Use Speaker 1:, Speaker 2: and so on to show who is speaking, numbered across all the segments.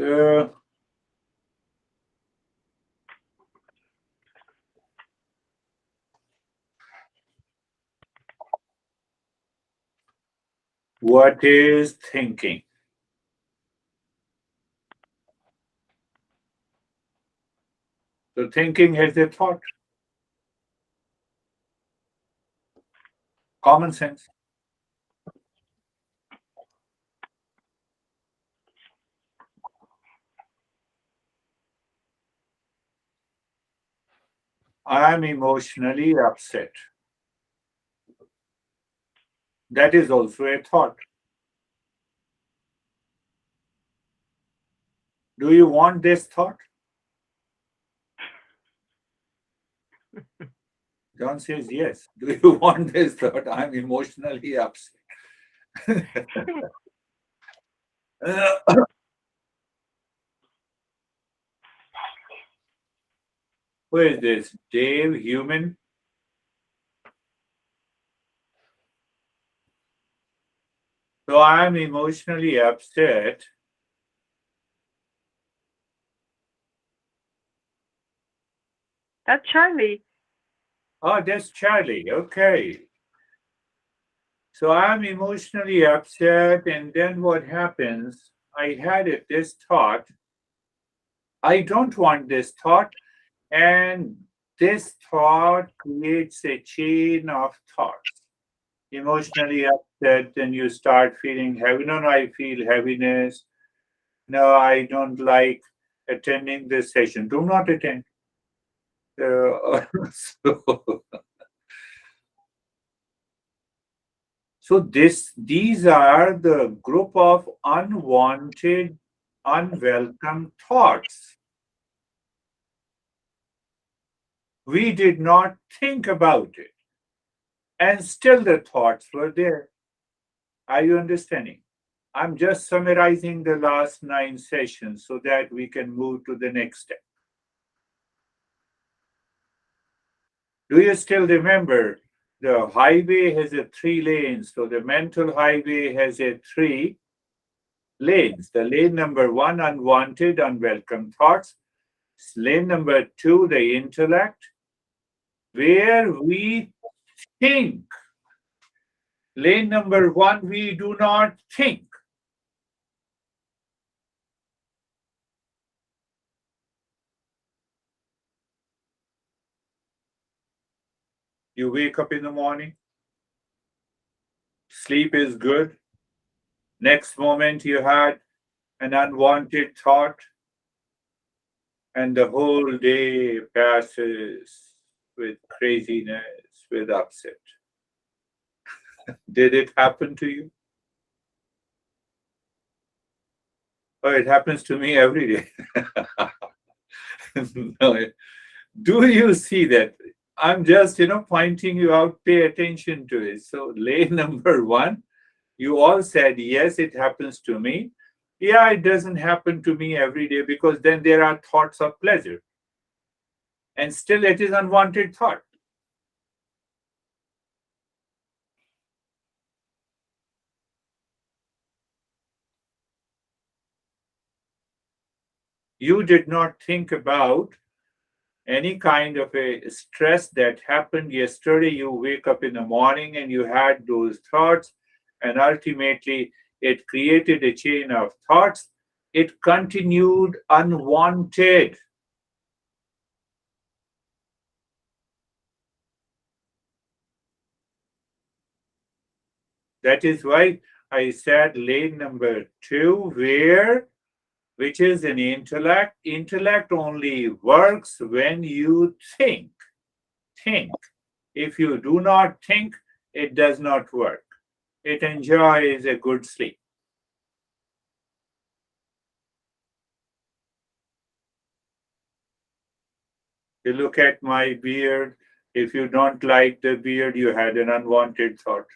Speaker 1: So, what is thinking? So, thinking is a thought, common sense. I am emotionally upset. That is also a thought. Do you want this thought? John says yes. Do you want this thought? I'm emotionally upset. Who is this? Dave Human? So I'm emotionally upset.
Speaker 2: That's Charlie.
Speaker 1: Oh, that's Charlie. Okay. So I'm emotionally upset, and then what happens? I had this thought. I don't want this thought, and this thought creates a chain of thoughts. Emotionally upset, then you start feeling heavy. No, I feel heaviness. No, I don't like attending this session. Do not attend. Uh, so, these are the group of unwanted, unwelcome thoughts. We did not think about it, and still the thoughts were there. Are you understanding? I'm just summarizing the last 9 sessions so that we can move to the next step. Do you still remember the highway has a 3 lanes? So the mental highway has a 3 lanes. The lane number 1, unwanted, unwelcome thoughts. Lane number 2, the intellect, where we think. Lane number 1, we do not think. You wake up in the morning, sleep is good. Next moment, you had an unwanted thought, and the whole day passes with craziness, with upset. Did it happen to you? Oh, it happens to me every day. No, do you see that? I'm just, pointing you out, pay attention to it. So, lane number 1, you all said, yes, it happens to me. Yeah, it doesn't happen to me every day because then there are thoughts of pleasure. And still, it is unwanted thought. You did not think about any kind of a stress that happened yesterday. You wake up in the morning and you had those thoughts, and ultimately it created a chain of thoughts. It continued unwanted. That is why I said lane number 2, which is an intellect. Intellect only works when you think. Think. If you do not think, it does not work. It enjoys a good sleep. You look at my beard. If you don't like the beard, you had an unwanted thought.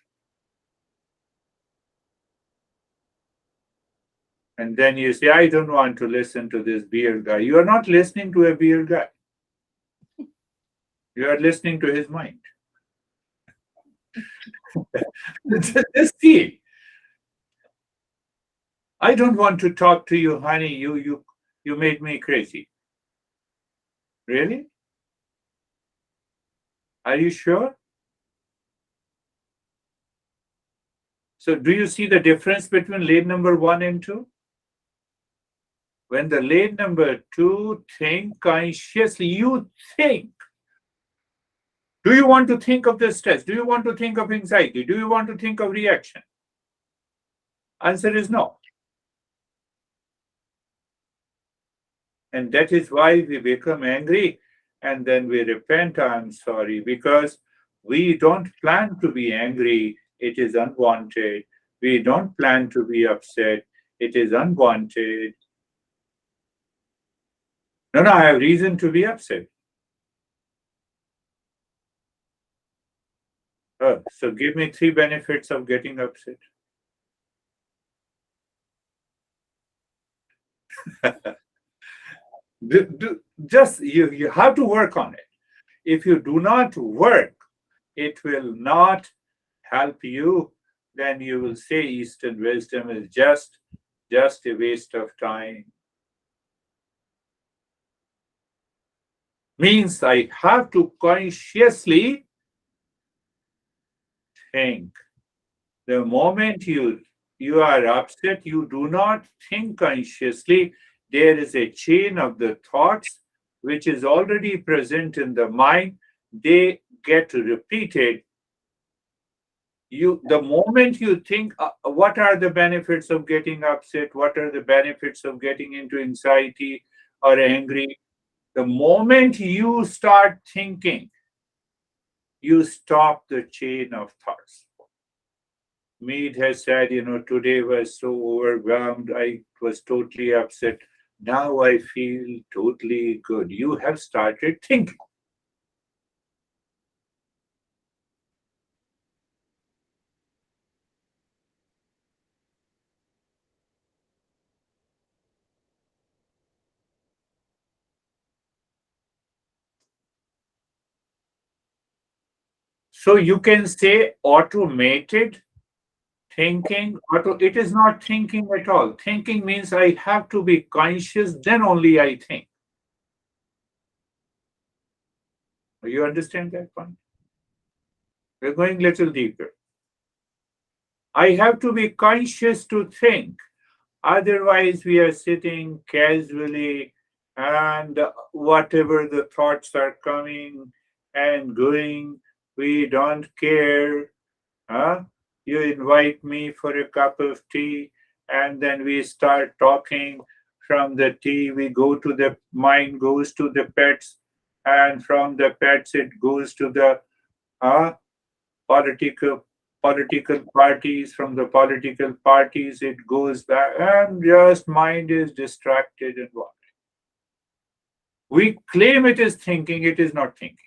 Speaker 1: And then you say, I don't want to listen to this beard guy. You are not listening to a beard guy. You are listening to his mind. Just see. I don't want to talk to you, honey. You made me crazy. Really? Are you sure? So do you see the difference between lane number 1 and 2? When the lane number 2 think consciously, you think. Do you want to think of the stress? Do you want to think of anxiety? Do you want to think of reaction? Answer is no. And that is why we become angry and then we repent, I'm sorry, because we don't plan to be angry. It is unwanted. We don't plan to be upset. It is unwanted. No, no, I have reason to be upset. So give me 3 benefits of getting upset. Just you have to work on it. If you do not work, it will not help you. Then you will say Eastern wisdom is just a waste of time. Means I have to consciously think. The moment you are upset, you do not think consciously. There is a chain of the thoughts which is already present in the mind. They get repeated. The moment you think, what are the benefits of getting upset? What are the benefits of getting into anxiety or angry? The moment you start thinking, you stop the chain of thoughts. Mead has said, today was so overwhelmed, I was totally upset. Now I feel totally good. You have started thinking. So you can say automated thinking. It is not thinking at all. Thinking means I have to be conscious, then only I think. You understand that point? We're going a little deeper. I have to be conscious to think. Otherwise, we are sitting casually and whatever the thoughts are coming and going, we don't care. Huh? You invite me for a cup of tea and then we start talking. From the tea, we go to the mind, goes to the pets, and from the pets, it goes to the political parties. From the political parties it goes back and just mind is distracted and what we claim it is thinking, it is not thinking.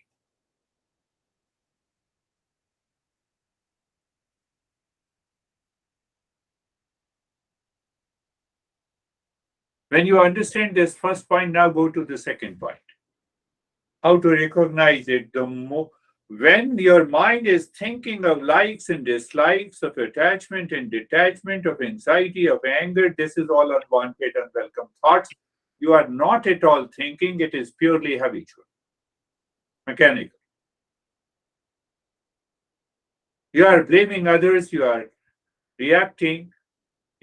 Speaker 1: When you understand this first point, now go to the second point, how to recognize it. When your mind is thinking of likes and dislikes, of attachment and detachment, of anxiety, of anger, this is all unwanted, unwelcome thoughts. You are not at all thinking, it is purely habitual, mechanical. You are blaming others, you are reacting,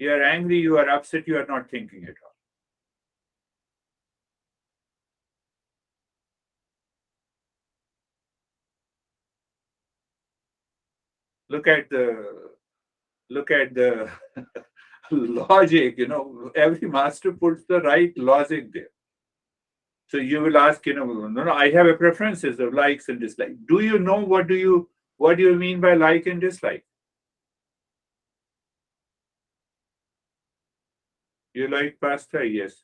Speaker 1: you are angry, you are upset, you are not thinking at all. Look at the logic, every master puts the right logic there. So you will ask, no, I have a preferences of likes and dislikes. Do you know what do you mean by like and dislike? You like pasta? Yes.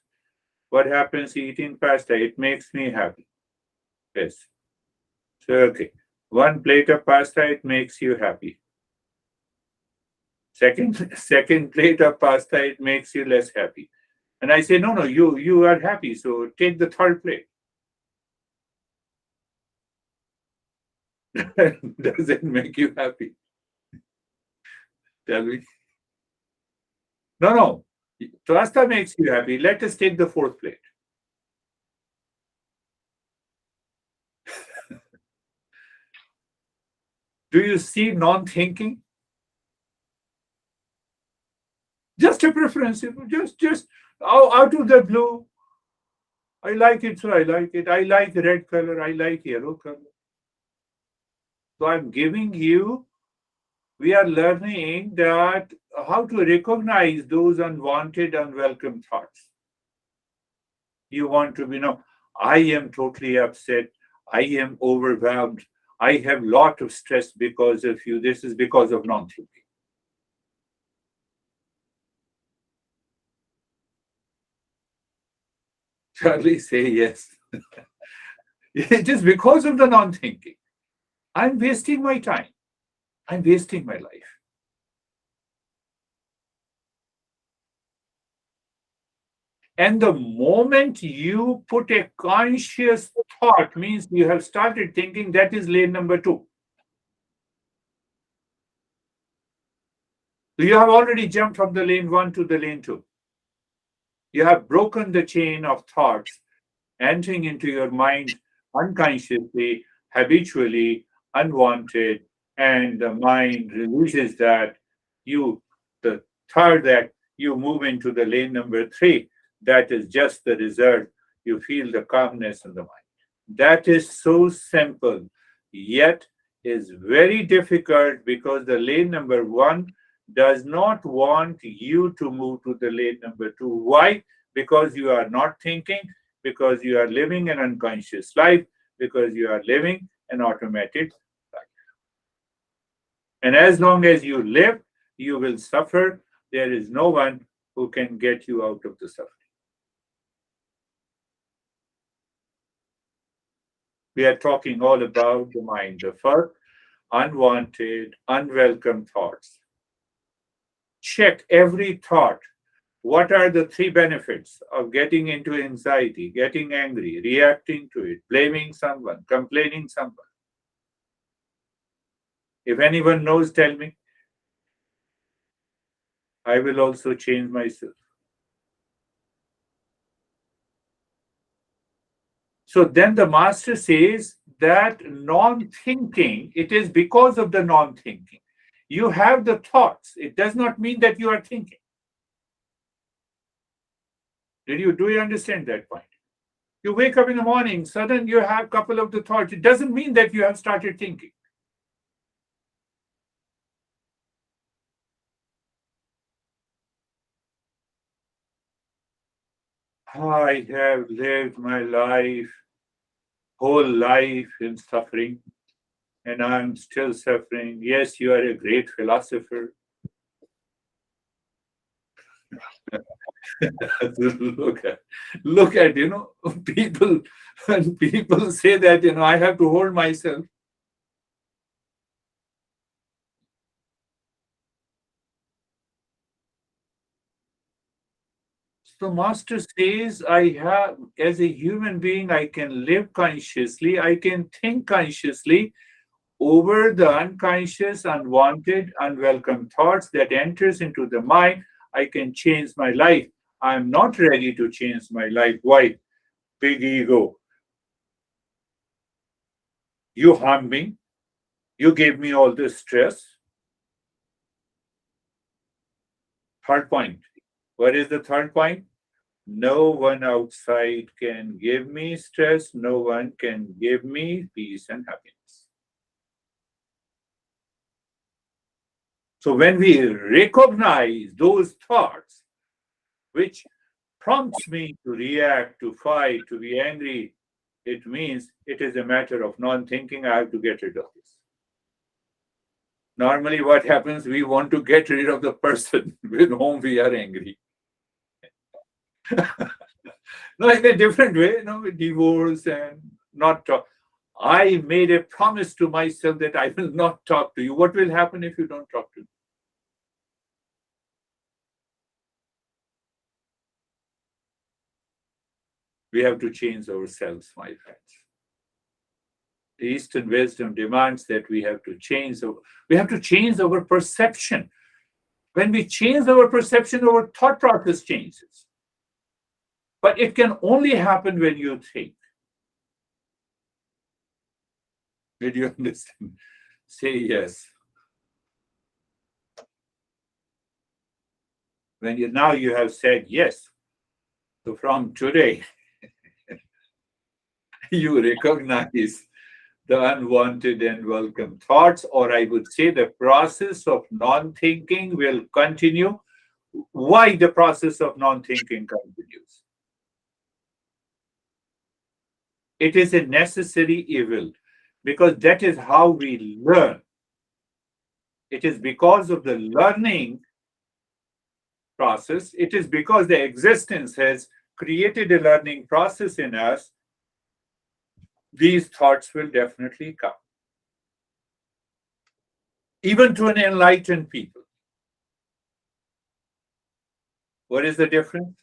Speaker 1: What happens eating pasta? It makes me happy. Yes. So okay. One plate of pasta, it makes you happy. Second plate of pasta, it makes you less happy. And I say, no, you are happy, so take the third plate. Does it make you happy? Tell me. No. Trasta makes you happy. Let us take the fourth plate. Do you see non-thinking? Just a preference. Just out of the blue. I like it, so I like it. I like red color. I like yellow color. So I'm giving you. We are learning that how to recognize those unwanted, unwelcome thoughts. You want to be, I am totally upset. I am overwhelmed. I have lot of stress because of you. This is because of non-thinking. Charlie, say yes. It is because of the non-thinking. I'm wasting my time. I'm wasting my life. And the moment you put a conscious thought, means you have started thinking, that is lane number 2. So you have already jumped from the lane 1 to the lane 2. You have broken the chain of thoughts entering into your mind unconsciously, habitually, unwanted, and the mind releases that. You, the third act, you move into the lane number 3. That is just the result. You feel the calmness in the mind. That is so simple, yet is very difficult because the lane number 1 does not want you to move to the lane number 2. Why? Because you are not thinking, because you are living an unconscious life, because you are living an automatic life. And as long as you live, you will suffer. There is no one who can get you out of the suffering. We are talking all about the mind, the first unwanted, unwelcome thoughts. Check every thought. What are the 3 benefits of getting into anxiety, getting angry, reacting to it, blaming someone, complaining someone? If anyone knows, tell me. I will also change myself. So then the master says that non-thinking, it is because of the non-thinking. You have the thoughts. It does not mean that you are thinking. Do you understand that point? You wake up in the morning, suddenly you have a couple of the thoughts. It doesn't mean that you have started thinking. I have lived my whole life in suffering, and I'm still suffering. Yes, you are a great philosopher. look at people when people say that I have to hold myself. So master says, I have, as a human being, I can live consciously, I can think consciously over the unconscious, unwanted, unwelcome thoughts that enters into the mind. I can change my life. I'm not ready to change my life. Why? Big ego. You harmed me. You gave me all this stress. Third point. What is the third point? No one outside can give me stress. No one can give me peace and happiness. So when we recognize those thoughts, which prompts me to react, to fight, to be angry, it means it is a matter of non-thinking. I have to get rid of this. Normally, what happens, we want to get rid of the person with whom we are angry. No, in a different way, with divorce and not talk. I made a promise to myself that I will not talk to you. What will happen if you don't talk to me? We have to change ourselves, my friends. Eastern wisdom demands that we have to change our perception. When we change our perception, our thought process changes. But it can only happen when you think. Did you understand? Say yes. When you now you have said yes. So from today, you recognize the unwanted and welcome thoughts, or I would say the process of non-thinking will continue. Why the process of non-thinking continues? It is a necessary evil because that is how we learn. It is because of the learning process, it is because the existence has created a learning process in us, these thoughts will definitely come. Even to an enlightened people. What is the difference?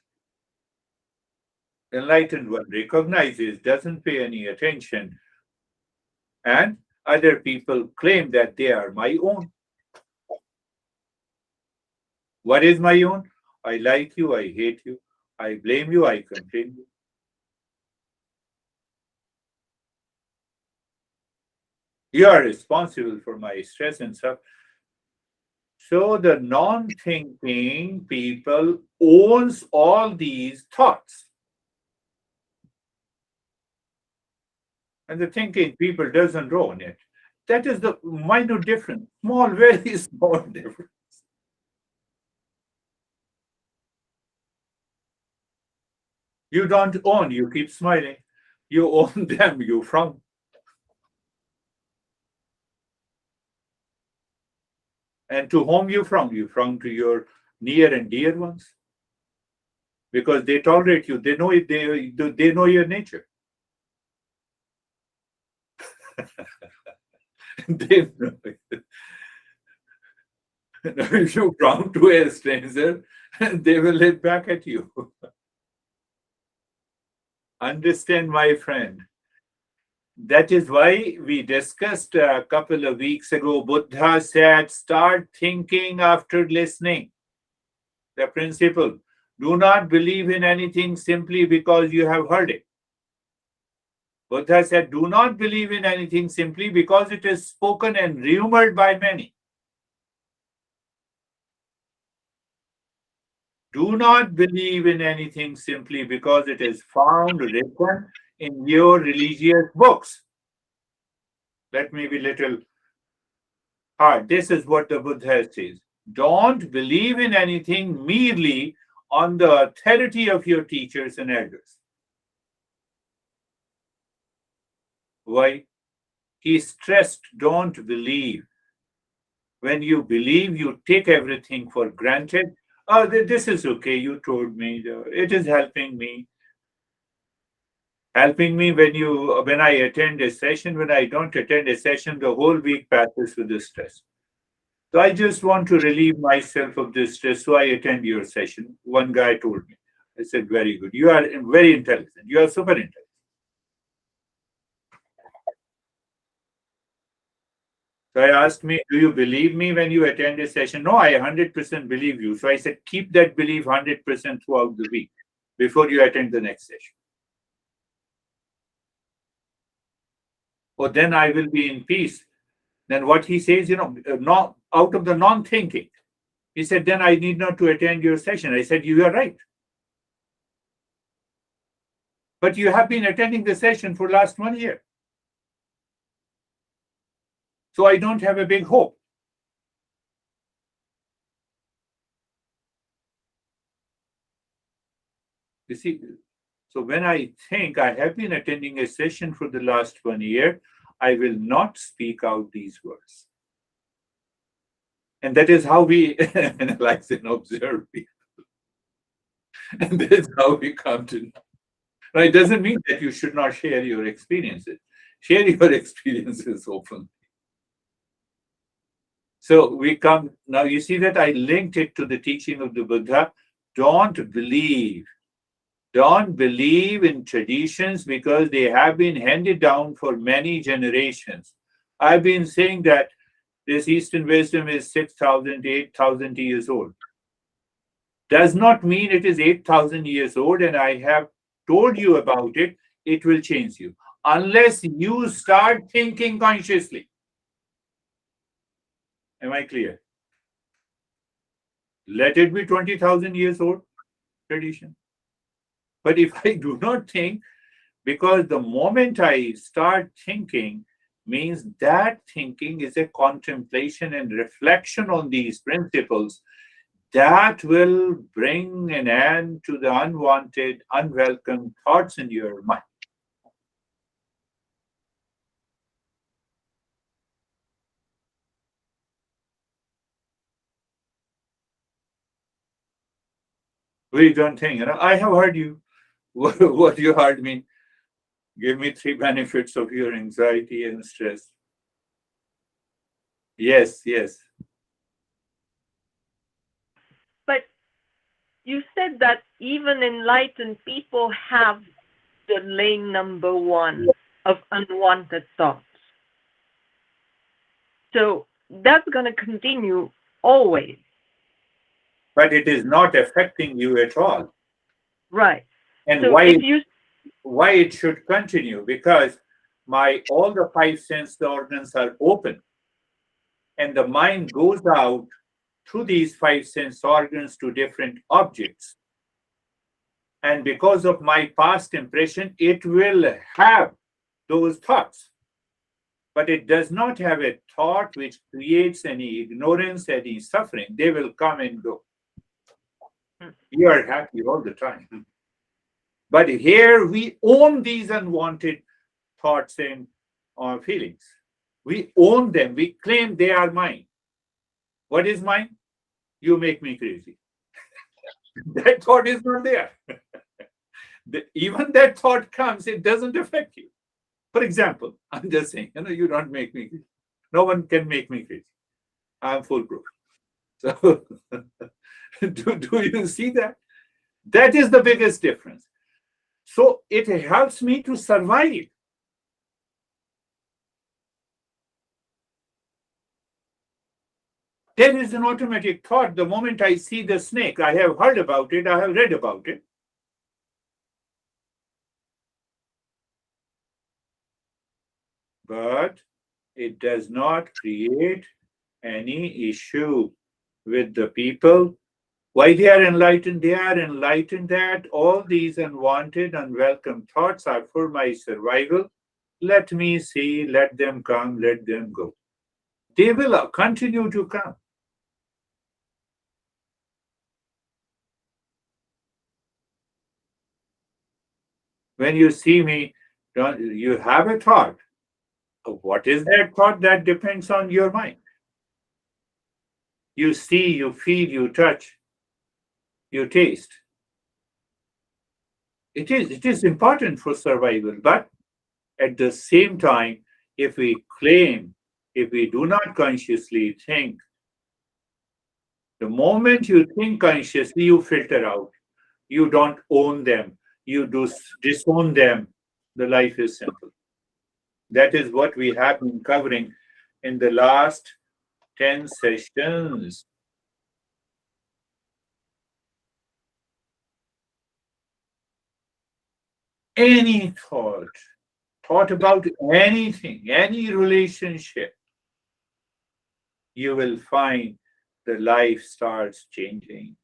Speaker 1: Enlightened one recognizes, doesn't pay any attention, and other people claim that they are my own. What is my own? I like you, I hate you, I blame you, I complain you. You are responsible for my stress and stuff. So the non-thinking people owns all these thoughts. And the thinking people doesn't own it. That is the minor difference. Small, very small difference. You don't own, you keep smiling. You own them, you frown. And to whom you frown? You frown to your near and dear ones. Because they tolerate you. They know it, they know your nature. They know it. If you frown to a stranger, they will hit back at you. Understand, my friend. That is why we discussed a couple of weeks ago, Buddha said, start thinking after listening. The principle, do not believe in anything simply because you have heard it. Buddha said, do not believe in anything simply because it is spoken and rumored by many. Do not believe in anything simply because it is found written in your religious books. Let me be little hard. This is what the Buddha says. Don't believe in anything merely on the authority of your teachers and elders. Why? He stressed, don't believe. When you believe, you take everything for granted. Oh, this is okay. You told me. It is helping me. Helping me when I attend a session. When I don't attend a session, the whole week passes with the stress. So I just want to relieve myself of this stress. So I attend your session. One guy told me. I said, very good. You are very intelligent. You are super intelligent. So I asked me, do you believe me when you attend a session? No, I 100% believe you. So I said, keep that belief 100% throughout the week before you attend the next session. Or then I will be in peace. Then what he says, not out of the non-thinking. He said, then I need not to attend your session. I said, you are right. But you have been attending the session for last 1 year. So I don't have a big hope. You see, so when I think I have been attending a session for the last 1 year, I will not speak out these words. And that is how we analyze and observe people. And that's how we come to know. Now, it doesn't mean that you should not share your experiences. Share your experiences openly. So we come now, you see that I linked it to the teaching of the Buddha. Don't believe in traditions because they have been handed down for many generations. I've been saying that This Eastern wisdom is 6,000, 8,000 years old. Does not mean it is 8,000 years old and I have told you about it, it will change you. Unless you start thinking consciously. Am I clear? Let it be 20,000 years old tradition. But if I do not think, because the moment I start thinking means that thinking is a contemplation and reflection on these principles that will bring an end to the unwanted, unwelcome thoughts in your mind. We don't think, I have heard you. What you heard me? Give me 3 benefits of your anxiety and stress. Yes, yes.
Speaker 2: But you said that even enlightened people have the lane number 1 of unwanted thoughts. So that's going to continue always.
Speaker 1: But it is not affecting you at all.
Speaker 2: Right.
Speaker 1: And
Speaker 2: so
Speaker 1: why it should continue? Because all the 5 sense organs are open. And the mind goes out through these 5 sense organs to different objects. And because of my past impression, it will have those thoughts. But it does not have a thought which creates any ignorance, any suffering. They will come and go. You are happy all the time. But here we own these unwanted thoughts and feelings. We own them. We claim they are mine. What is mine? You make me crazy. That thought is not there. Even that thought comes, it doesn't affect you. For example, I'm just saying, you don't make me crazy. No one can make me crazy. I'm foolproof. So, do you see that? That is the biggest difference. So it helps me to survive. There is an automatic thought. The moment I see the snake, I have heard about it, I have read about it. But it does not create any issue with the people. Why they are enlightened? They are enlightened that all these unwanted, unwelcome thoughts are for my survival. Let me see, let them come, let them go. They will continue to come. When you see me, you have a thought. What is that thought? That depends on your mind. You see, you feel, you touch, you taste. It is important for survival, but at the same time, if we do not consciously think, the moment you think consciously, you filter out. You don't own them. You disown them. The life is simple. That is what we have been covering in the last 10 sessions. Any thought about anything, any relationship, you will find the life starts changing.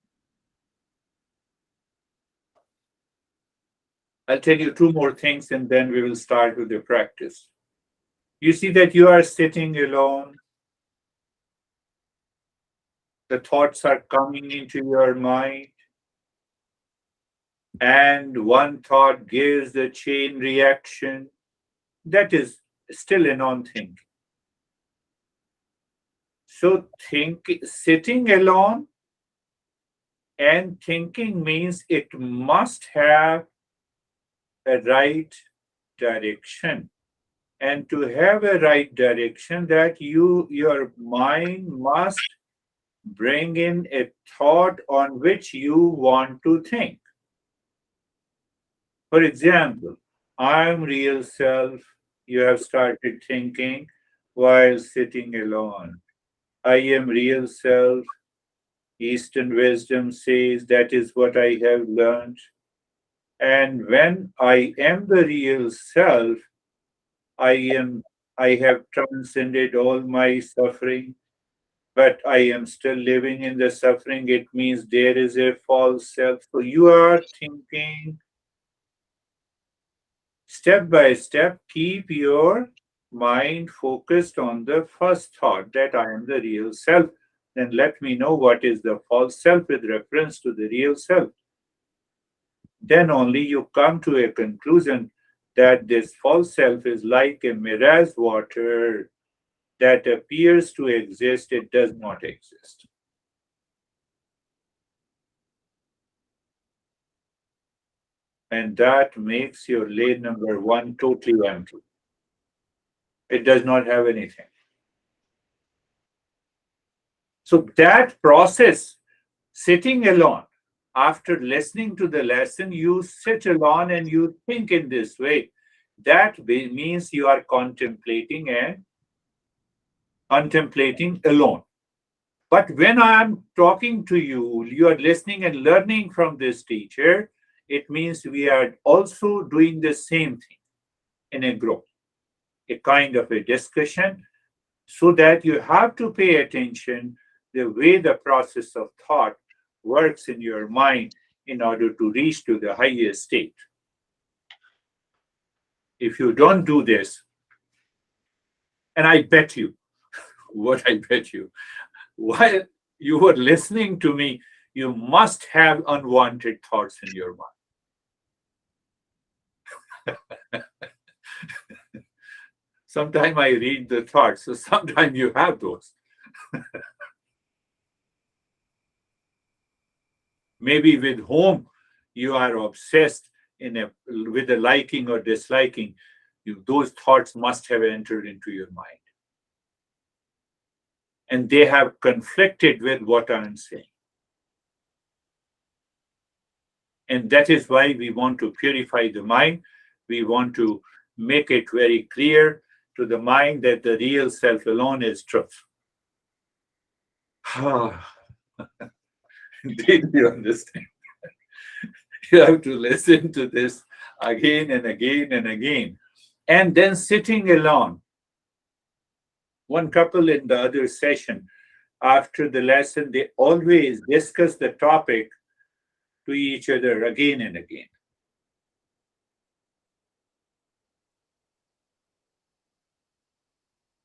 Speaker 1: I'll tell you 2 more things and then we will start with the practice. You see that you are sitting alone. The thoughts are coming into your mind. And one thought gives the chain reaction. That is still a non-thinking. So sitting alone and thinking means it must have a right direction. And to have a right direction, that your mind must bring in a thought on which you want to think. For example, I'm real self, you have started thinking while sitting alone. I am real self. Eastern wisdom says that is what I have learned. And when I am the real self, I am I have transcended all my suffering, but I am still living in the suffering. It means there is a false self. So you are thinking step by step, keep your mind focused on the first thought that I am the real self. Then let me know what is the false self with reference to the real self. Then only you come to a conclusion that this false self is like a mirage water that appears to exist, it does not exist. And that makes your lane number one totally empty. It does not have anything. So that process, sitting alone, after listening to the lesson, you sit alone and you think in this way. That means you are contemplating alone. But when I am talking to you, you are listening and learning from this teacher. It means we are also doing the same thing in a group, a kind of a discussion, so that you have to pay attention the way the process of thought works in your mind in order to reach to the highest state. If you don't do this, and I bet you, what I bet you, while you were listening to me, you must have unwanted thoughts in your mind. Sometimes I read the thoughts, so sometimes you have those. Maybe with whom you are obsessed with a liking or disliking, those thoughts must have entered into your mind. And they have conflicted with what I'm saying. And that is why we want to purify the mind. We want to make it very clear to the mind that the real self alone is truth. Did you understand? You have to listen to this again and again and again. And then sitting alone. One couple in the other session, after the lesson, they always discuss the topic to each other again and again.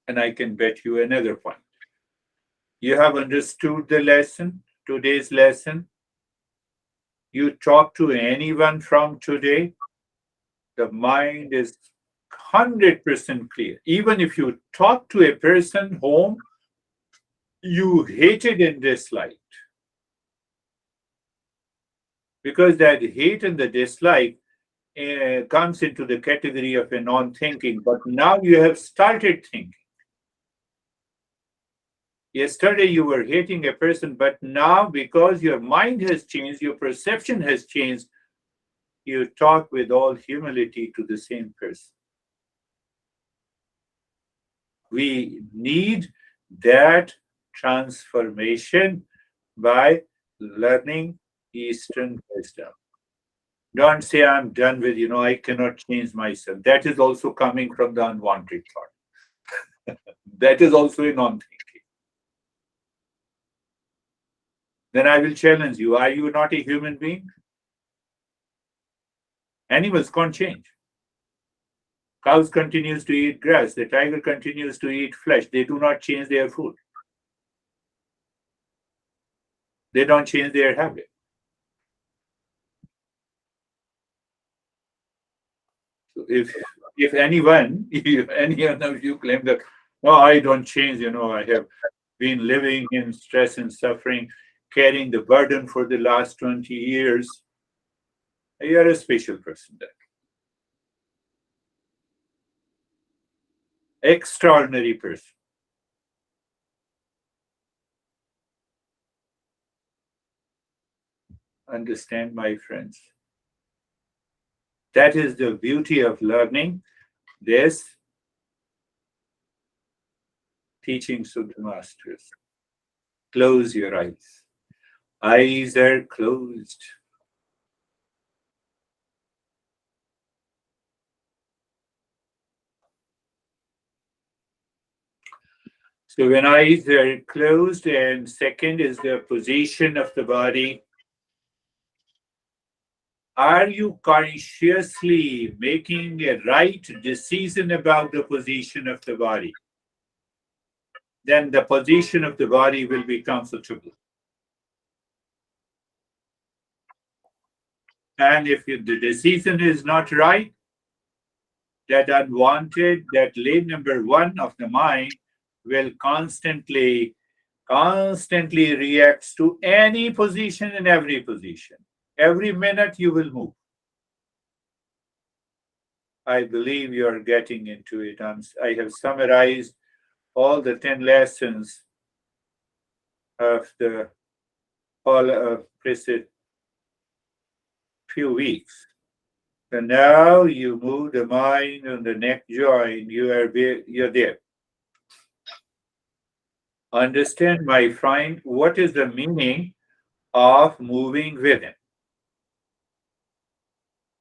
Speaker 1: And I can bet you another point. You have understood the lesson, today's lesson. You talk to anyone from today, the mind is 100% clear. Even if you talk to a person whom you hated and disliked, because that hate and the dislike comes into the category of a non-thinking, but now you have started thinking. Yesterday you were hating a person, but now because your mind has changed, your perception has changed, you talk with all humility to the same person. We need that transformation by learning Eastern wisdom. Don't say, I'm done with, I cannot change myself. That is also coming from the unwanted thought. That is also a non thinking. Then I will challenge you, are you not a human being? Animals can't change. Cows continues to eat grass. The tiger continues to eat flesh. They do not change their food. They don't change their habit. So if anyone, if any one of you claim that, no, I don't change, I have been living in stress and suffering, carrying the burden for the last 20 years, you are a special person then. Extraordinary person. Understand, my friends? That is the beauty of learning this teachings of the masters. Close your eyes. Eyes are closed. So when eyes are closed, and second is the position of the body. Are you consciously making a right decision about the position of the body? Then the position of the body will be comfortable. And if the decision is not right, that unwanted, that lane number one of the mind will constantly reacts to any position and every position. Every minute you will move. I believe you are getting into it. I have summarized all the 10 lessons of the all of preceding few weeks. And now you move the mind on the neck joint. You're there. Understand, my friend, what is the meaning of moving within?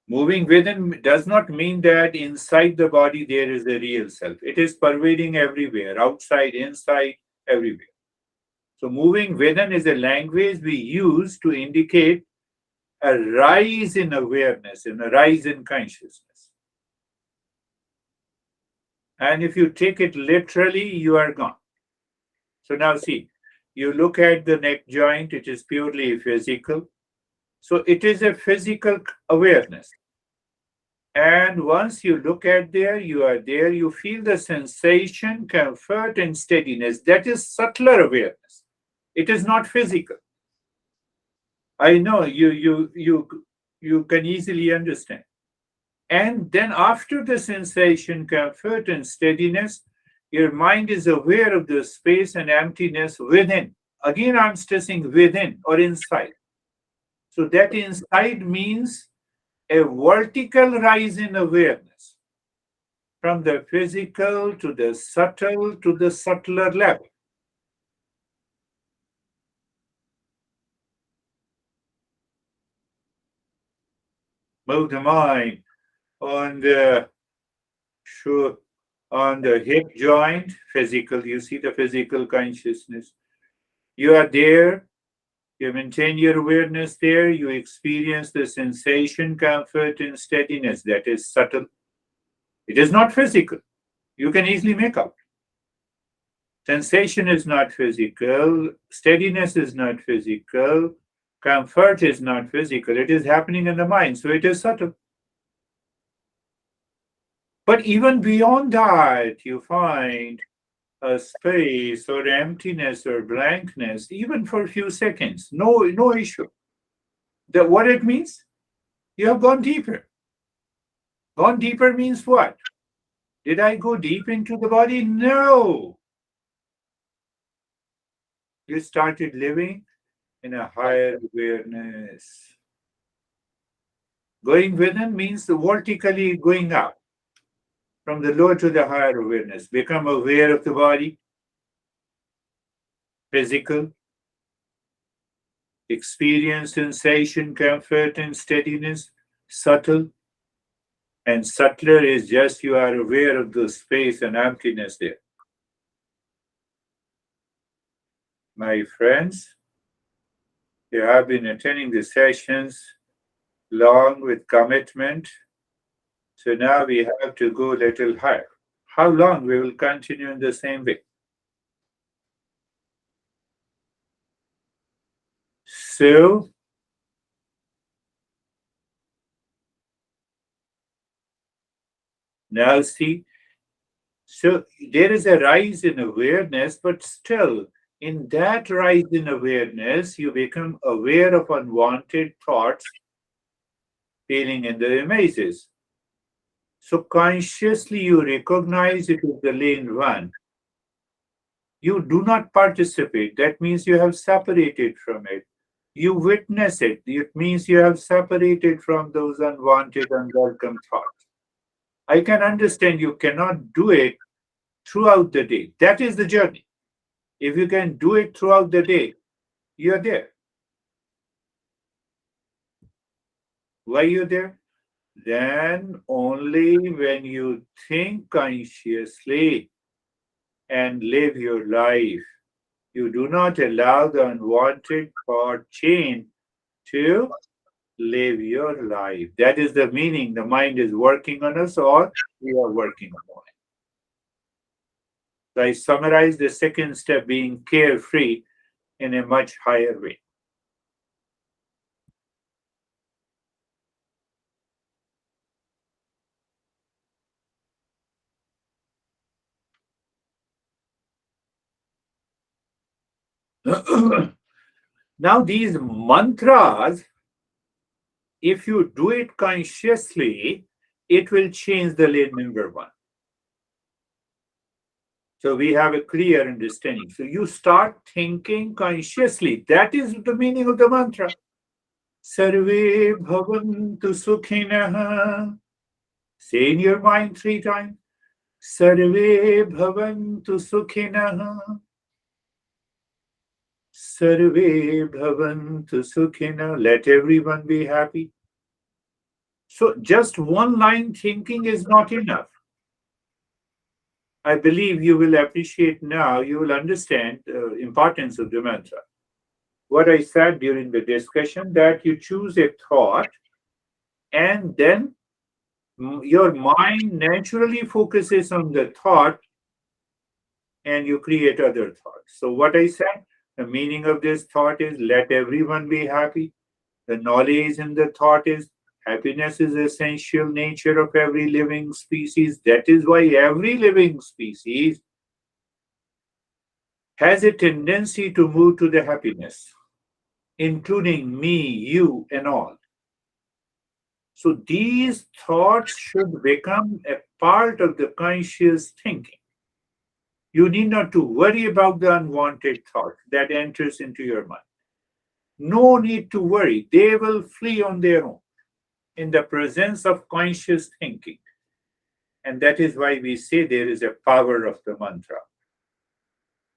Speaker 1: Moving within does not mean that inside the body there is a real self. It is pervading everywhere, outside, inside, everywhere. So, moving within is a language we use to indicate a rise in awareness and a rise in consciousness. And if you take it literally, you are gone. So, now see, you look at the neck joint, it is purely physical. So, it is a physical awareness. And once you look at there, you are there, you feel the sensation, comfort, and steadiness. That is subtler awareness. It is not physical. I know you can easily understand. And then after the sensation, comfort, and steadiness, your mind is aware of the space and emptiness within. Again, I'm stressing within or inside. So that inside means a vertical rise in awareness from the physical to the subtler level. Move the mind on the sure on the hip joint, physical. You see the physical consciousness. You are there. You maintain your awareness there. You experience the sensation, comfort, and steadiness that is subtle. It is not physical. You can easily make out. Sensation is not physical, steadiness is not physical, comfort is not physical. It is happening in the mind, so it is subtle. But even beyond that, you find a space or emptiness or blankness, even for a few seconds. No issue. What it means? You have gone deeper. Gone deeper means what? Did I go deep into the body? No. You started living in a higher awareness. Going within means vertically going up from the lower to the higher awareness. Become aware of the body, physical, experience sensation, comfort, and steadiness, subtle. And subtler is just you are aware of the space and emptiness there. My friends, you have been attending the sessions long with commitment. So now we have to go a little higher. How long we will continue in the same way? So now see, so there is a rise in awareness, but still in that rise in awareness, you become aware of unwanted thoughts, feeling in the images. So consciously you recognize it is the lane one. You do not participate. That means you have separated from it. You witness it. It means you have separated from those unwanted, unwelcome thoughts. I can understand you cannot do it throughout the day. That is the journey. If you can do it throughout the day, you're there. Why you're there? Then only when you think consciously and live your life, you do not allow the unwanted thought chain to live your life. That is the meaning. The mind is working on us or we are working on it. So I summarize the second step being carefree in a much higher way. Now, these mantras, if you do it consciously, it will change the lane number one. So we have a clear understanding. So you start thinking consciously. That is the meaning of the mantra. Sarve bhavantu sukhinah. Say in your mind 3 times. Sarve bhavantu sukhinah. Sarve bhavantu sukhinah. Let everyone be happy. So just one line thinking is not enough. I believe you will appreciate now, you will understand the importance of the mantra. What I said during the discussion, that you choose a thought and then your mind naturally focuses on the thought and you create other thoughts. So what I said, the meaning of this thought is let everyone be happy. The knowledge in the thought is happiness is essential nature of every living species. That is why every living species has a tendency to move to the happiness, including me, you, and all. So these thoughts should become a part of the conscious thinking. You need not to worry about the unwanted thought that enters into your mind. No need to worry. They will flee on their own in the presence of conscious thinking. And that is why we say there is a power of the mantra.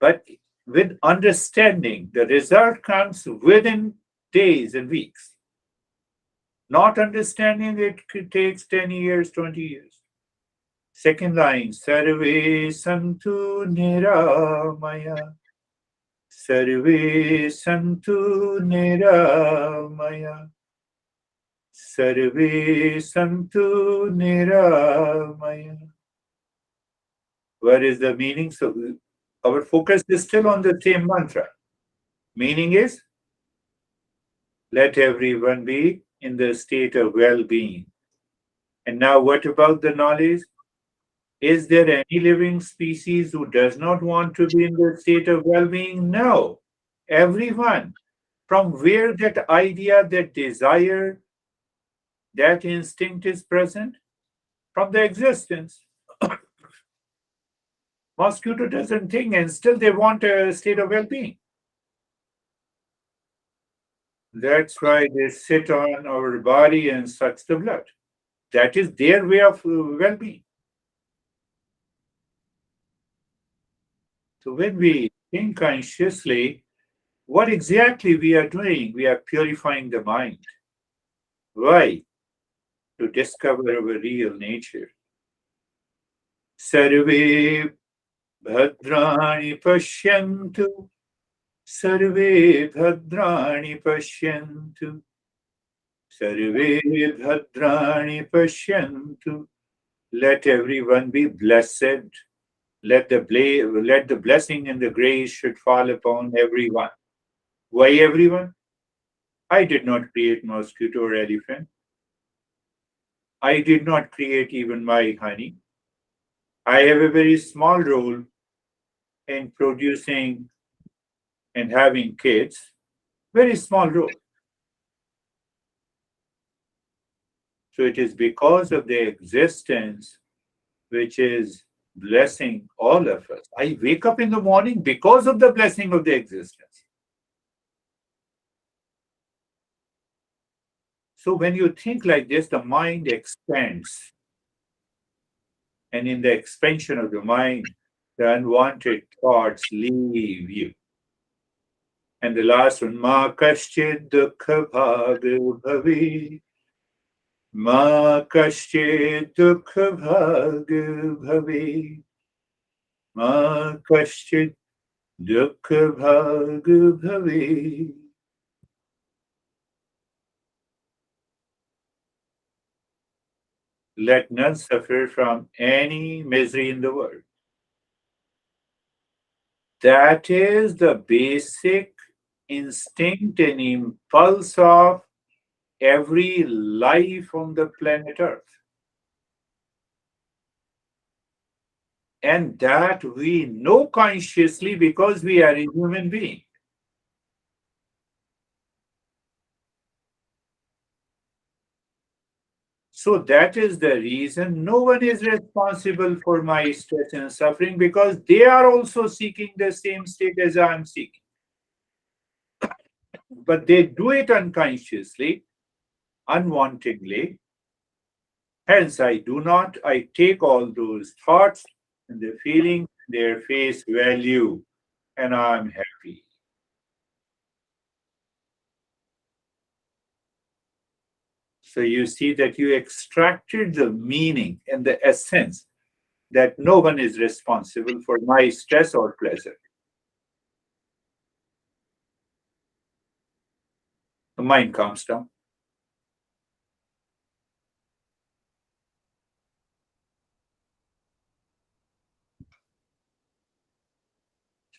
Speaker 1: But with understanding, the result comes within days and weeks. Not understanding it takes 10 years, 20 years. Second line, Sarve Santu Niramaya. Sarve Santu Niramaya. Sarve Santu Niramaya. What is the meaning? So our focus is still on the same mantra. Meaning is let everyone be in the state of well-being. And now what about the knowledge? Is there any living species who does not want to be in the state of well-being? No. Everyone. From where that idea, that desire, that instinct is present? From the existence. Mosquito doesn't think and still they want a state of well-being. That's why they sit on our body and sucks the blood. That is their way of well-being. So when we think consciously, what exactly we are doing? We are purifying the mind. Why? To discover our real nature. Sarve bhadrani pashyantu. Sarve bhadrani pashyantu. Sarve bhadrani pashyantu. Let everyone be blessed. Let the blessing and the grace should fall upon everyone. Why everyone? I did not create mosquito or elephant. I did not create even my honey. I have a very small role in producing and having kids. Very small role. So it is because of the existence which is blessing all of us. I wake up in the morning because of the blessing of the existence. So when you think like this, the mind expands. And in the expansion of the mind, The unwanted thoughts leave you. And the last one, Ma kaschid dukha bhag bhavi. Ma kaschid dukha bhag bhavi. Ma kaschid dukha bhag bhavi. Let none suffer from any misery in the world. That is the basic instinct and impulse of every life on the planet Earth. And that we know consciously because we are a human being. So that is the reason no one is responsible for my stress and suffering because they are also seeking the same state as I am seeking. But they do it unconsciously, unwantedly. Hence, I take all those thoughts and the feeling, their face value, and I'm happy. So you see that you extracted the meaning and the essence that no one is responsible for my stress or pleasure. The mind calms down.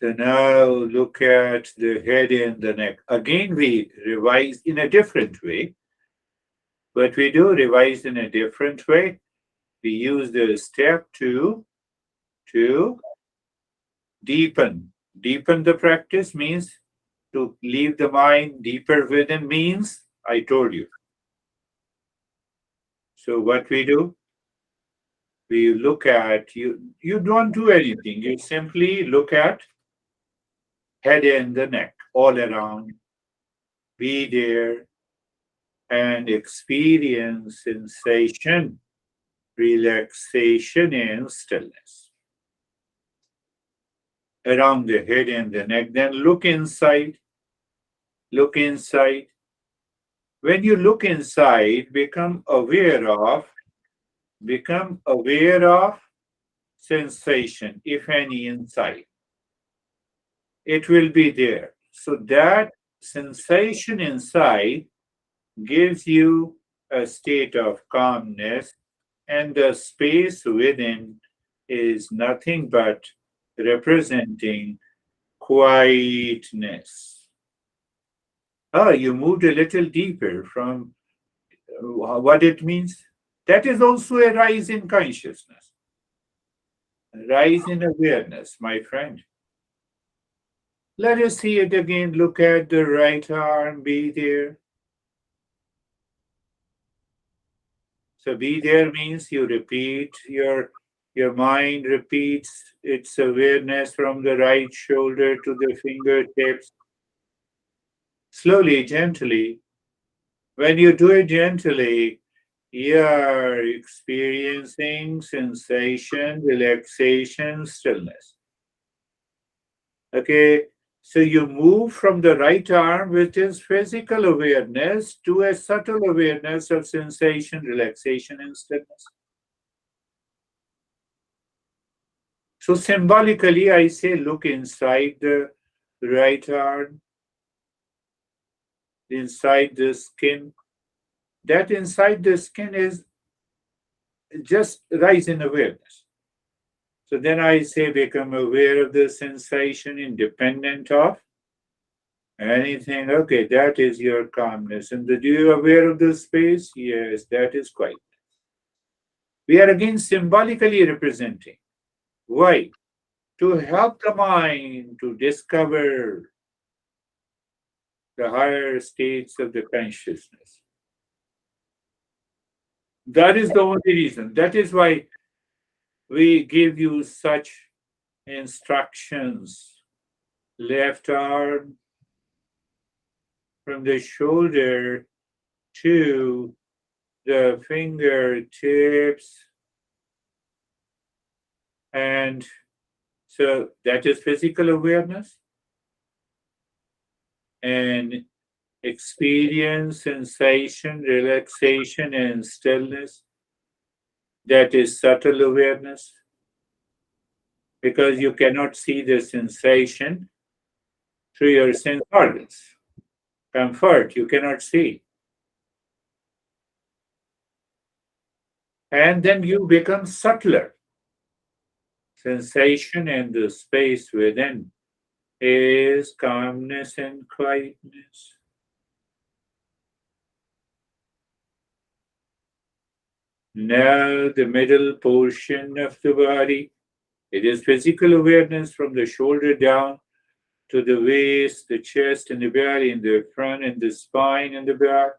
Speaker 1: So now look at the head and the neck. Again, we revise in a different way, but we do revise in a different way. We use the step to deepen. Deepen the practice means to leave the mind deeper within means I told you. So what we do, we look at you don't do anything. You simply look at head and the neck all around. Be there and experience sensation, relaxation and stillness around the head and the neck. Then look inside. Look inside. When you look inside, become aware of sensation, if any, inside. It will be there. So that sensation inside gives you a state of calmness, and the space within is nothing but representing quietness. Oh, you moved a little deeper from what it means. That is also a rise in consciousness, a rise in awareness, my friend. Let us see it again. Look at the right arm, be there. So be there means you repeat, your mind repeats its awareness from the right shoulder to the fingertips. Slowly, gently. When you do it gently, you are experiencing sensation, relaxation, stillness. Okay, so you move from the right arm, which is physical awareness, to a subtle awareness of sensation, relaxation, and stillness. So symbolically, I say look inside the right arm, inside the skin. That inside the skin is just rise in awareness. So then I say become aware of the sensation independent of anything. Okay, that is your calmness. And do you aware of the space? Yes, that is quiet. We are again symbolically representing. Why? To help the mind to discover the higher states of the consciousness. That is the only reason. That is why we give you such instructions. Left arm from the shoulder to the fingertips and So that is physical awareness. And experience, sensation, relaxation, and stillness. That is subtle awareness. Because you cannot see the sensation through your sense organs. Comfort, you cannot see. And then you become subtler. Sensation and the space within is calmness and quietness. Now, the middle portion of the body, it is physical awareness from the shoulder down to the waist, the chest, and the belly, and the front, and the spine, and the back.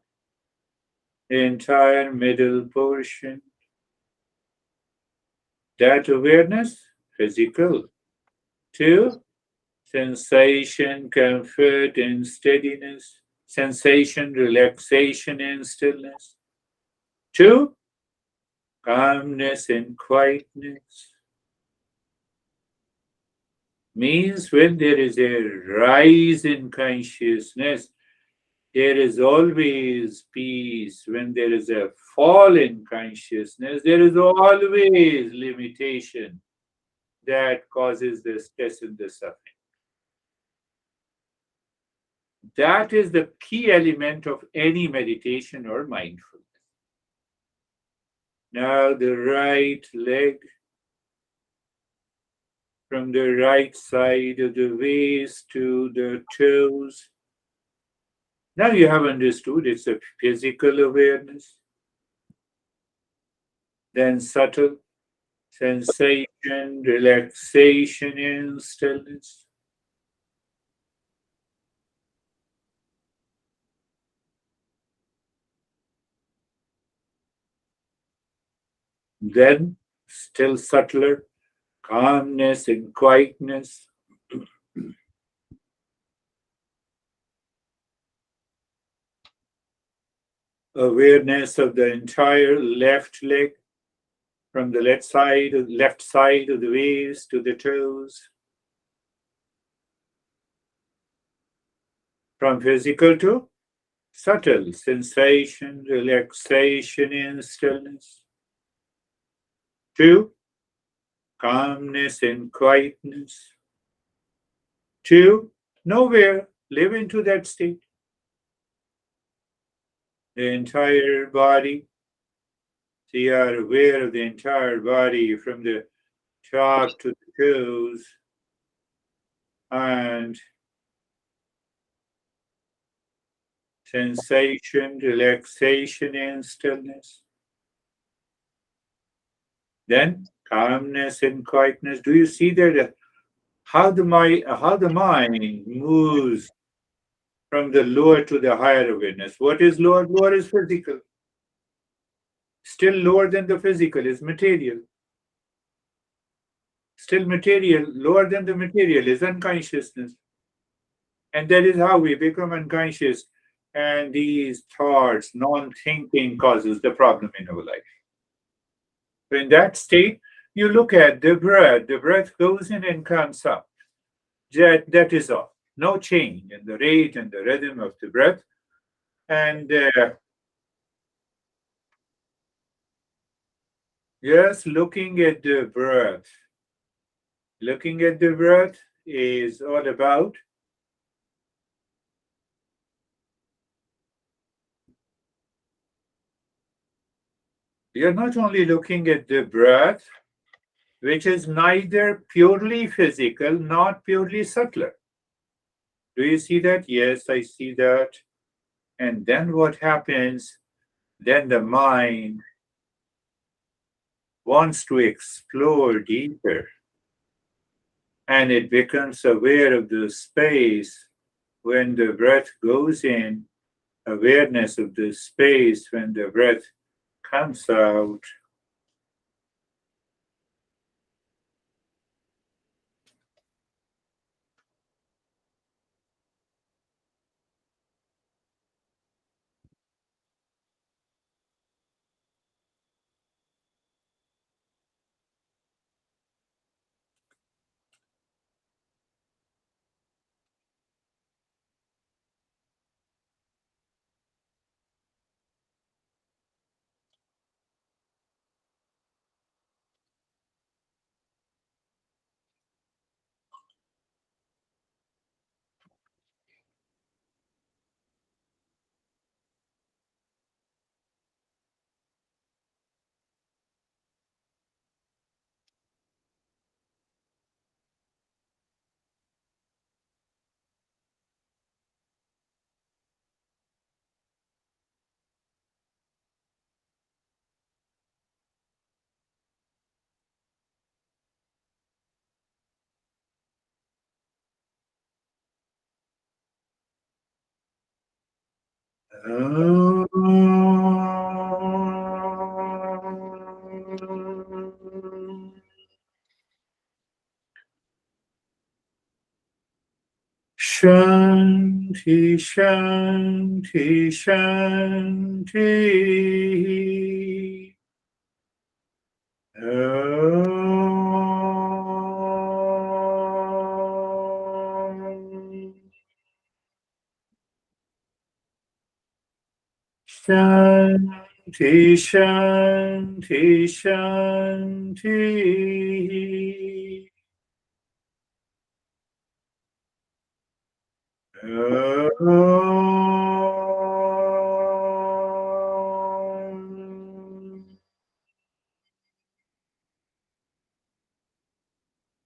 Speaker 1: The entire middle portion. That awareness, physical. Two, sensation, comfort, and steadiness. Sensation, relaxation, and stillness. Two, calmness and quietness. Means when there is a rise in consciousness, there is always peace. When there is a fall in consciousness, there is always limitation that causes the stress and the suffering. That is the key element of any meditation or mindfulness. Now, the right leg, from the right side of the waist to the toes. Now you have understood it's a physical awareness, then subtle sensation, relaxation, and stillness. Then, still subtler, calmness and quietness. Awareness of the entire left leg, from the left side of the waist to the toes. From physical to subtle sensation, relaxation, and stillness. Two, calmness and quietness. Two, nowhere, live into that state. The entire body. So you are aware of the entire body from the top to the toes, and sensation, relaxation, and stillness. Then calmness and quietness. Do you see that how the mind moves from the lower to the higher awareness? What is lower? Lower is physical. Still lower than the physical is material. Still material, lower than the material is unconsciousness. And that is how we become unconscious. And these thoughts, non-thinking causes the problem in our life. So in that state, you look at the breath. The breath goes in and comes out. That is all. No change in the rate and the rhythm of the breath. And yes, looking at the breath. Looking at the breath is all about you're not only looking at the breath, which is neither purely physical nor purely subtler. Do you see that? Yes, I see that. And then what happens? Then the mind wants to explore deeper and it becomes aware of the space when the breath goes in, awareness of the space when the breath comes out. Shanti, Shanti, Shanti. Shanti, Shanti, Shanti.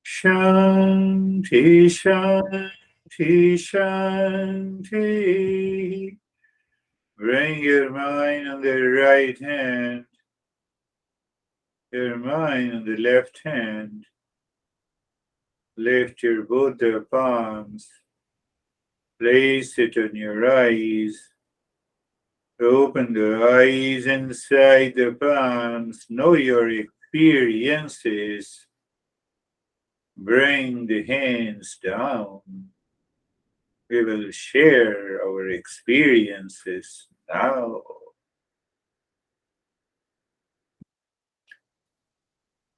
Speaker 1: Shanti, Shanti, Shanti. Bring your mind on the right hand, your mind on the left hand. Lift your both the palms. Place it on your eyes. Open the eyes inside the palms. Know your experiences. Bring the hands down. We will share our experiences now.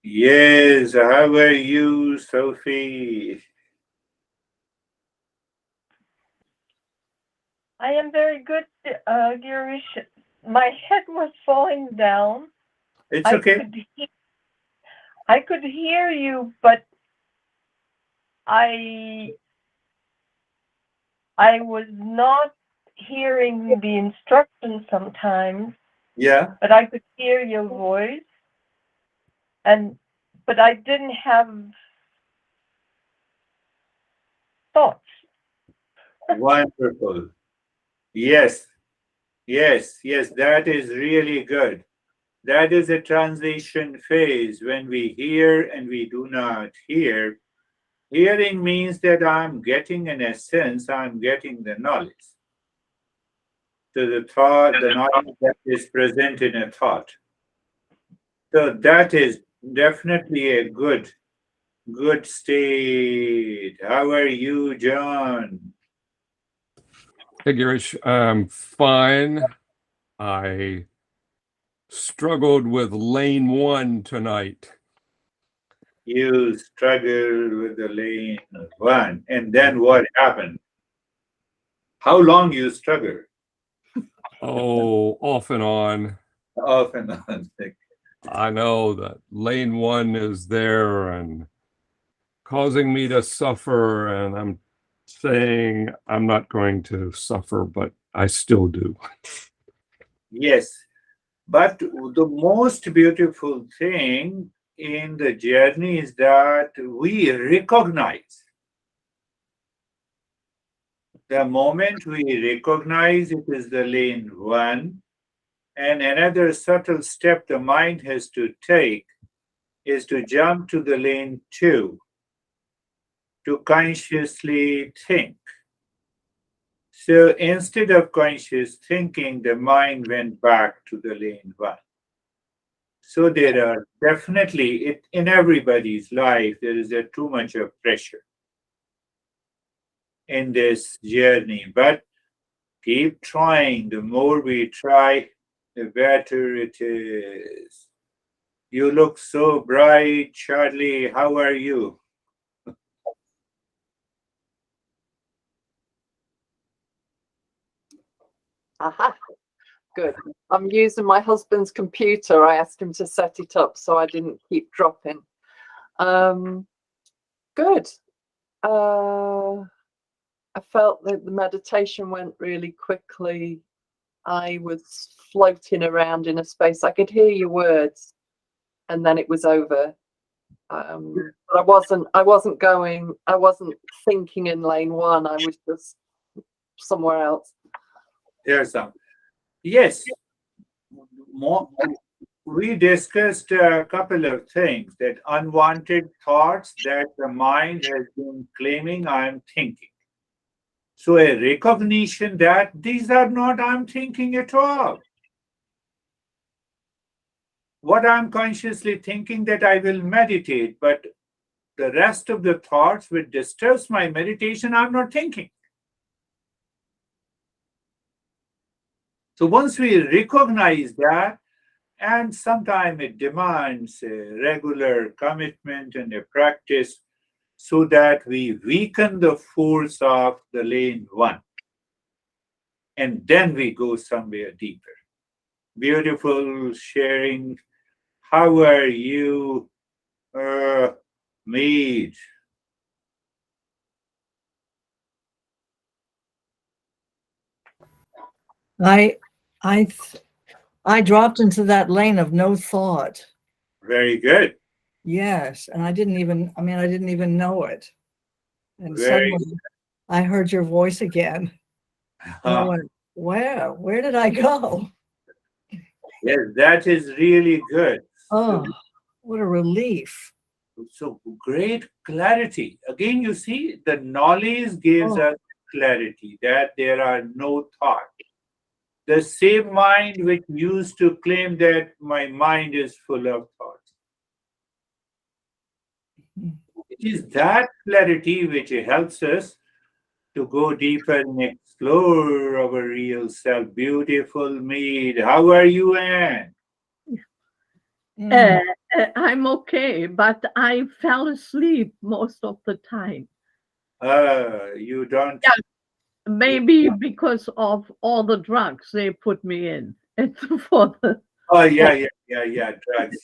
Speaker 1: Yes, how are you, Sophie?
Speaker 2: I am very good, Girish. My head was falling down.
Speaker 1: It's
Speaker 2: I
Speaker 1: okay.
Speaker 2: could hear you, but I was not hearing the instructions sometimes,
Speaker 1: Yeah.
Speaker 2: but I could hear your voice, but I didn't have thoughts.
Speaker 1: Wonderful. Yes, yes, yes, that is really good. That is a transition phase when we hear and we do not hear. Hearing means that I'm getting, in a sense, I'm getting the knowledge. So the thought, the knowledge that is present in a thought. So that is definitely a good state. How are you, John?
Speaker 3: Hey, Girish, I'm fine. I struggled with lane 1 tonight.
Speaker 1: You struggled with the lane 1, and then what happened? How long you struggled?
Speaker 3: Oh, off and on.
Speaker 1: Off and on.
Speaker 3: I know that lane 1 is there and causing me to suffer, and I'm saying I'm not going to suffer, but I still do.
Speaker 1: Yes, but the most beautiful thing in the journey is that we recognize. The moment we recognize it is the lane 1, and another subtle step the mind has to take is to jump to the lane 2, to consciously think. So instead of conscious thinking, the mind went back to the lane 1. So there are definitely, in everybody's life, there is too much of pressure in this journey. But keep trying. The more we try, the better it is. You look so bright, Charlie. How are you?
Speaker 4: Aha, good. I'm using my husband's computer. I asked him to set it up so I didn't keep dropping. Good. I felt that the meditation went really quickly. I was floating around in a space. I could hear your words, and then it was over. But I wasn't thinking in lane 1. I was just somewhere else.
Speaker 1: There's some. Yes. More, we discussed a couple of things, that unwanted thoughts that the mind has been claiming I'm thinking. So a recognition that these are not I'm thinking at all. What I'm consciously thinking that I will meditate, but the rest of the thoughts which disturbs my meditation, I'm not thinking. So once we recognize that, and sometimes it demands a regular commitment and a practice so that we weaken the force of the lane one. And then we go somewhere deeper. Beautiful sharing. How are you, Mead?
Speaker 5: I dropped into that lane of no thought.
Speaker 1: Very good.
Speaker 5: Yes, and I didn't even know it. And
Speaker 1: Very
Speaker 5: suddenly I heard your voice again. And I went, where did I go?
Speaker 1: Yes, that is really good.
Speaker 5: Oh, what a relief.
Speaker 1: So great clarity. Again, you see, the knowledge gives us clarity that there are no thoughts. The same mind which used to claim that my mind is full of thoughts. It is that clarity which helps us to go deeper and explore our real self. Beautiful Mead. How are you, Anne?
Speaker 6: I'm okay, but I fell asleep most of the time.
Speaker 1: You don't.
Speaker 6: Yeah, maybe because of all the drugs they put me in. It's for the.
Speaker 1: Oh, yeah, drugs.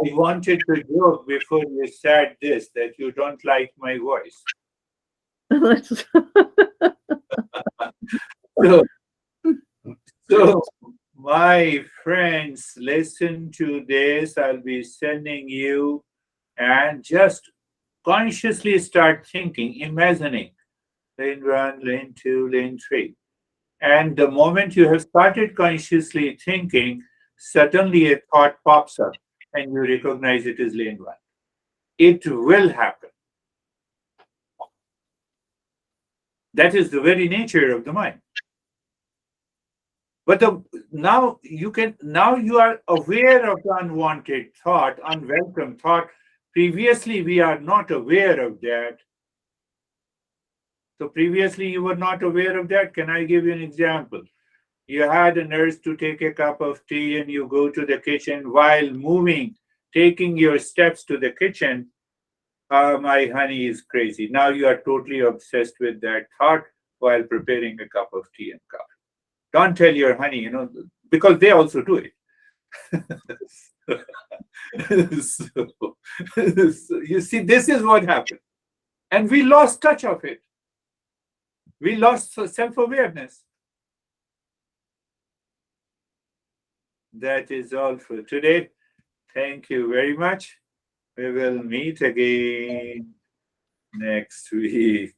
Speaker 1: I wanted to joke before you said this that you don't like my voice. So, my friends, listen to this. I'll be sending you and just consciously start thinking, imagining lane one, lane two, lane three. And the moment you have started consciously thinking, suddenly a thought pops up and you recognize it is lane one. It will happen. That is the very nature of the mind. But now you are aware of the unwanted thought, unwelcome thought. Previously, we are not aware of that. So previously, you were not aware of that. Can I give you an example? You had a nurse to take a cup of tea and you go to the kitchen while moving, taking your steps to the kitchen. My honey is crazy. Now you are totally obsessed with that thought while preparing a cup of tea and coffee. Don't tell your honey, because they also do it. So you see, this is what happened. And we lost touch of it. We lost self-awareness. That is all for today. Thank you very much. We will meet again next week.